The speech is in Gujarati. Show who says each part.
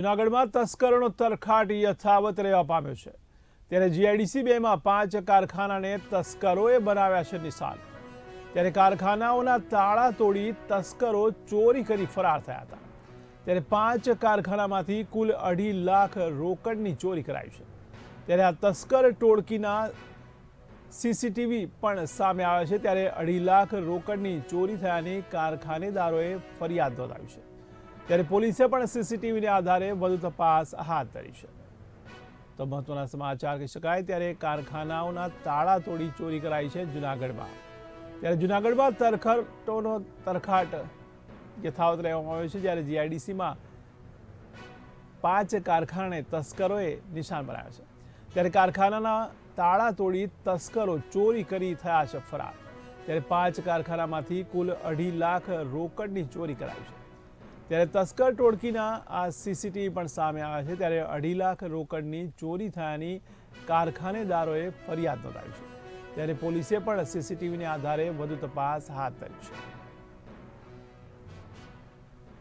Speaker 1: જૂનાગઢમાં તસ્કરોનો તરખાટ યથાવત રહેવા પામ્યો છે ત્યારે જીઆઈડીસી 2 માં 5 કારખાનાને તસ્કરોએ બનાવ્યા છે નિશાન। ત્યારે કારખાનાઓના તાળા તોડી તસ્કરો ચોરી કરી ફરાર થયા હતા। ત્યારે 5 કારખાનામાંથી કુલ 2.5 લાખ રોકડની ચોરી કરાઈ છે। ત્યારે આ તસ્કર ટોળકીના સીસીટીવી પણ સામે આવ્યા છે। ત્યારે 2.5 લાખ રોકડની ચોરી થયાની કારખાનેદારોએ ફરિયાદ નોંધાવી છે। ત્યારે પોલીસે પણ સીસીટીવીને આધારે વધુ તપાસ હાથ ધરી છે। તો મહત્વના સમાચાર કહી શકાય ત્યારે કારખાનાઓના તાળા તોડી ચોરી કરાઈ છે જૂનાગઢમાં। ત્યારે જૂનાગઢમાં તરખાટોનો તરખાટ યથાવત રહેવામાં આવ્યો છે। જ્યારે જીઆઈડીસીમાં 5 કારખાને તસ્કરોએ નિશાન બનાવ્યા છે। ત્યારે કારખાનાના તાળા તોડી તસ્કરો ચોરી કરી થયા છે ફરાર। ત્યારે 5 કારખાનામાંથી કુલ 2.5 લાખ રોકડની ચોરી કરાઈ છે। ત્યારે તસ્કર ટોળકીના આ સીસીટીવી પણ સામે આવ્યા છે। ત્યારે 2.5 લાખ રોકડની ચોરી થયાની કારખાનેદારોએ ફરિયાદ નોંધાવી છે। ત્યારે પોલીસે પણ સીસીટીવીને આધારે વધુ તપાસ હાથ ધરી છે।